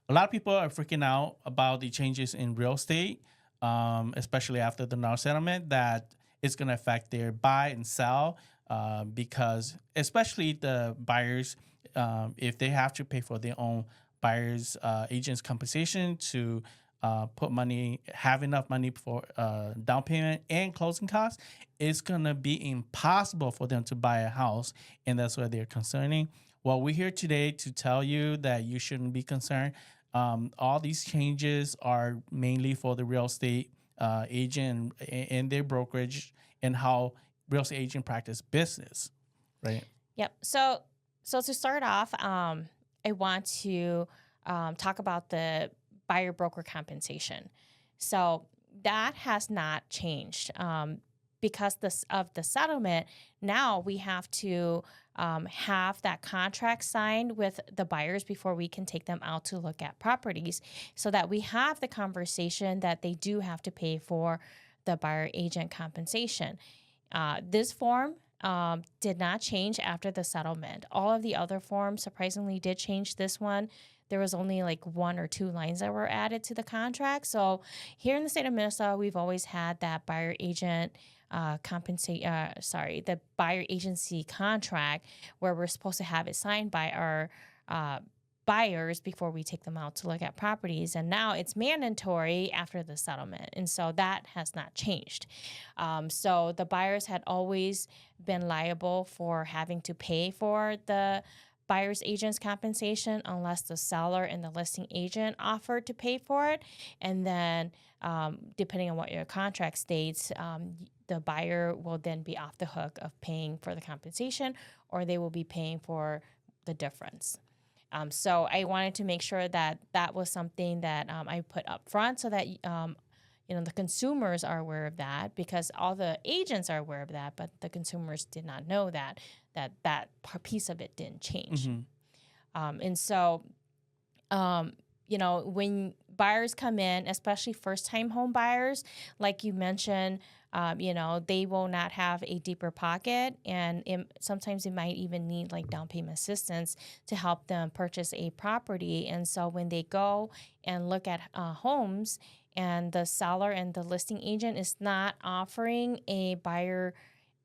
a lot of people are freaking out about the changes in real estate, especially after the NAR settlement, that it's going to affect their buy and sell because, especially the buyers, if they have to pay for their own buyers agents compensation to put money, have enough money for down payment and closing costs, it's gonna be impossible for them to buy a house, and that's why they're concerning. Well, we're here today to tell you that you shouldn't be concerned. All these changes are mainly for the real estate agent and their brokerage and how real estate agent practice business, right? Yep. So to start off, I want to talk about the buyer broker compensation. So that has not changed because of the settlement. Now we have to have that contract signed with the buyers before we can take them out to look at properties, so that we have the conversation that they do have to pay for the buyer agent compensation. This form did not change after the settlement. All of the other forms surprisingly did change. This one, there was only like 1 or 2 lines that were added to the contract. So here in the state of Minnesota, we've always had that buyer agent the buyer agency contract, where we're supposed to have it signed by our buyers before we take them out to look at properties. And now it's mandatory after the settlement. And so that has not changed. So the buyers had always been liable for having to pay for the buyer's agent's compensation unless the seller and the listing agent offered to pay for it. And then depending on what your contract states, the buyer will then be off the hook of paying for the compensation, or they will be paying for the difference. So I wanted to make sure that that was something that I put up front, so that the consumers are aware of that, because all the agents are aware of that, but the consumers did not know that piece of it didn't change. Mm-hmm. And so, when buyers come in, especially first-time home buyers, like you mentioned, they will not have a deeper pocket, and sometimes they might even need like down payment assistance to help them purchase a property. And so when they go and look at homes, and the seller and the listing agent is not offering a buyer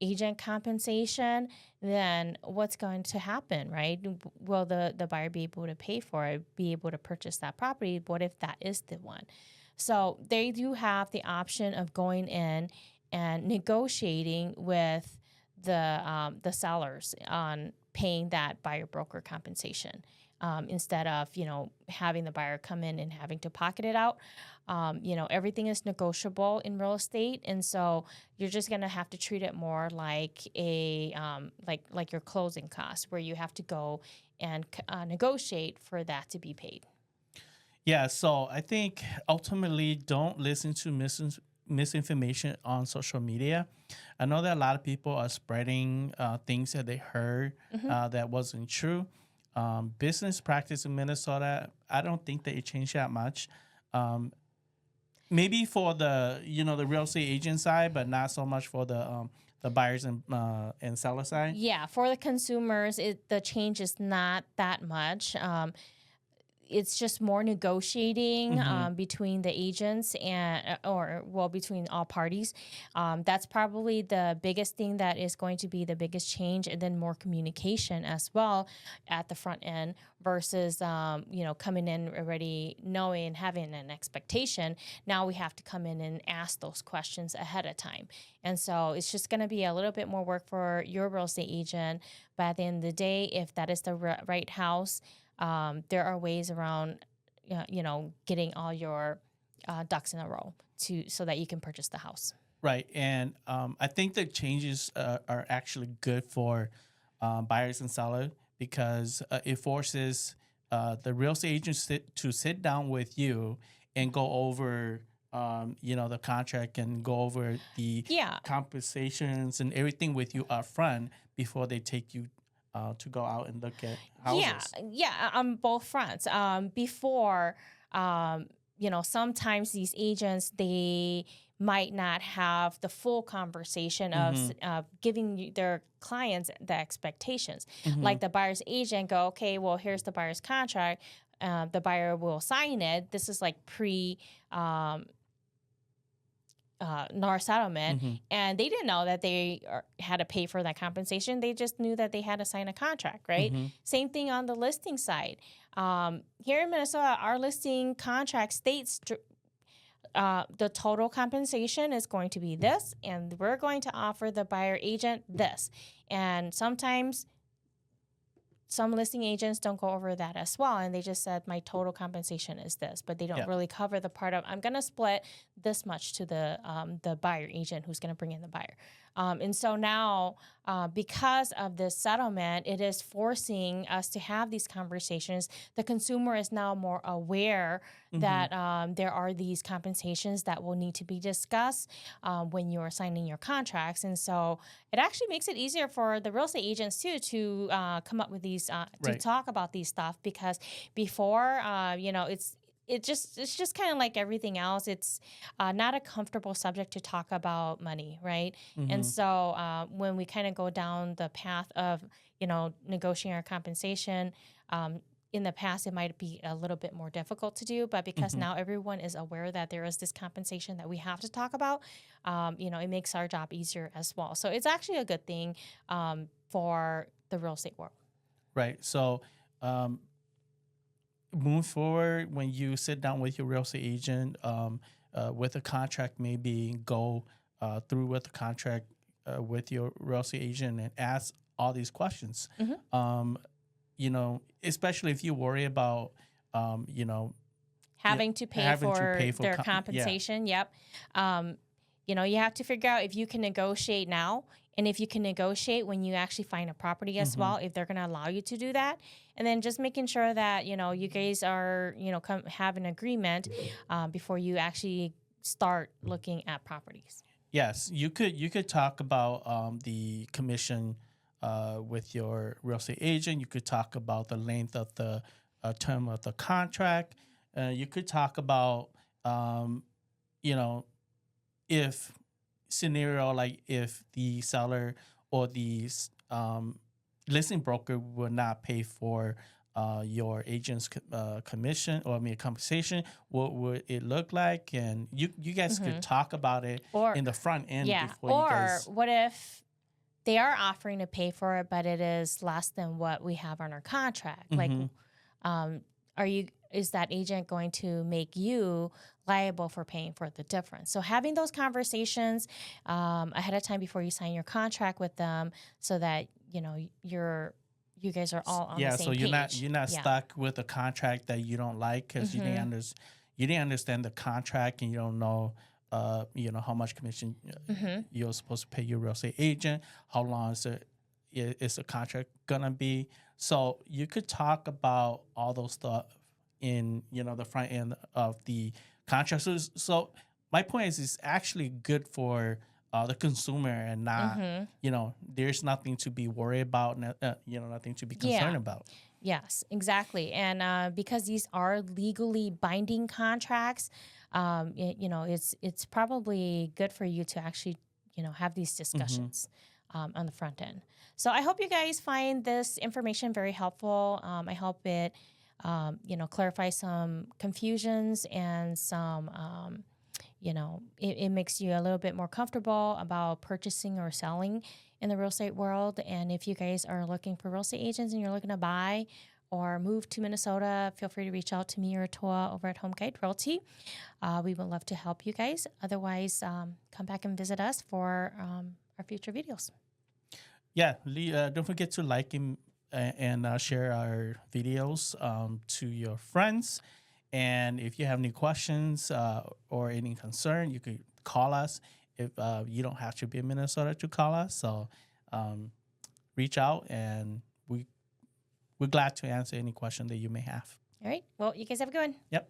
agent compensation, then what's going to happen, right? Will the buyer be able to pay for it, be able to purchase that property? What if that is the one? So they do have the option of going in and negotiating with the sellers on paying that buyer broker compensation. Instead of, having the buyer come in and having to pocket it out. Everything is negotiable in real estate. And so you're just going to have to treat it more like like your closing costs, where you have to go and negotiate for that to be paid. Yeah, so I think ultimately don't listen to misinformation on social media. I know that a lot of people are spreading things that they heard that wasn't true. Business practice in Minnesota, I don't think that it changed that much. Maybe for the the real estate agent side, but not so much for the buyers and seller side. Yeah, for the consumers, the change is not that much. It's just more negotiating between the agents between all parties. That's probably the biggest thing that is going to be the biggest change, and then more communication as well at the front end versus coming in already knowing and having an expectation. Now we have to come in and ask those questions ahead of time. And so it's just going to be a little bit more work for your real estate agent. But at the end of the day, if that is the right house, there are ways around, getting all your ducks in a row so that you can purchase the house. Right, and I think the changes are actually good for buyers and sellers, because it forces the real estate agent to sit down with you and go over, the contract, and go over the compensations and everything with you up front before they take you to go out and look at houses. Yeah, on both fronts. Before, sometimes these agents, they might not have the full conversation of giving their clients the expectations. Like the buyer's agent go, okay, well, here's the buyer's contract. the buyer will sign it. This is like pre NAR settlement, Mm-hmm. and they didn't know that they had to pay for that compensation. They just knew that they had to sign a contract, right? Mm-hmm. Same thing on the listing side. Here in Minnesota, our listing contract states the total compensation is going to be this, and we're going to offer the buyer agent this. And sometimes some listing agents don't go over that as well, and they just said my total compensation is this, but they don't Yeah. really cover the part of I'm going to split this much to the buyer agent who's going to bring in the buyer. And so now, because of this settlement, it is forcing us to have these conversations. The consumer is now more aware Mm-hmm. that there are these compensations that will need to be discussed when you're signing your contracts. And so it actually makes it easier for the real estate agents too to come up with these, to Right. talk about these stuff, because before, it's just kind of like everything else. It's not a comfortable subject to talk about money, right? Mm-hmm. And so when we kind of go down the path of, negotiating our compensation, in the past, it might be a little bit more difficult to do, but because Mm-hmm. now everyone is aware that there is this compensation that we have to talk about, it makes our job easier as well. So it's actually a good thing for the real estate world. Right. So, moving forward, when you sit down with your real estate agent, with a contract, maybe go through with the contract with your real estate agent and ask all these questions. Mhm. Especially if you worry about, Having to pay having to for pay for their yeah, compensation. Yep. You have to figure out if you can negotiate now, and if you can negotiate when you actually find a property as Mm-hmm. well, if they're going to allow you to do that. And then just making sure that, you guys are, have an agreement before you actually start looking at properties. Yes, you could talk about the commission with your real estate agent. You could talk about the length of the term of the contract. You could talk about you know if scenario like if the seller or the listing broker will not pay for your agent's commission, or I mean compensation, what would it look like? And you guys could Hmm. talk about it Or, in the front end yeah. before you Or guys. what if they are offering to pay for it, but it is less than what we have on our contract? Like, Mhm. um, is that agent going to make you liable for paying for the difference? So having those conversations ahead of time before you sign your contract with them, so that you guys are all on the Yeah, same so page. you're not Yeah. stuck with a contract that you don't like because Hmm. you didn't understand the contract, and you don't know how much commission Hmm. you're supposed to pay your real estate agent. How long is the contract gonna be? So you could talk about all those stuff in the front end of the contract. So my point is, it's actually good for the consumer, and not Hmm. there's nothing to be worried about, nothing to be concerned Yeah. about. Yes, exactly. And because these are legally binding contracts, it's probably good for you to actually, have these Hmm. discussions on the front end. So I hope you guys find this information very helpful. I hope it, clarifies some confusions, and some, it makes you a little bit more comfortable about purchasing or selling in the real estate world. And if you guys are looking for real estate agents and you're looking to buy or move to Minnesota, feel free to reach out to me or Toua over at Home Guide Realty. We would love to help you guys. Otherwise, come back and visit us for our future videos. Yeah, don't forget to like and share our videos to your friends. And if you have any questions or any concern, you could call us. If you don't have to be in Minnesota to call us, so reach out, and we're glad to answer any question that you may have. All right. Well, you guys have a good one. Yep.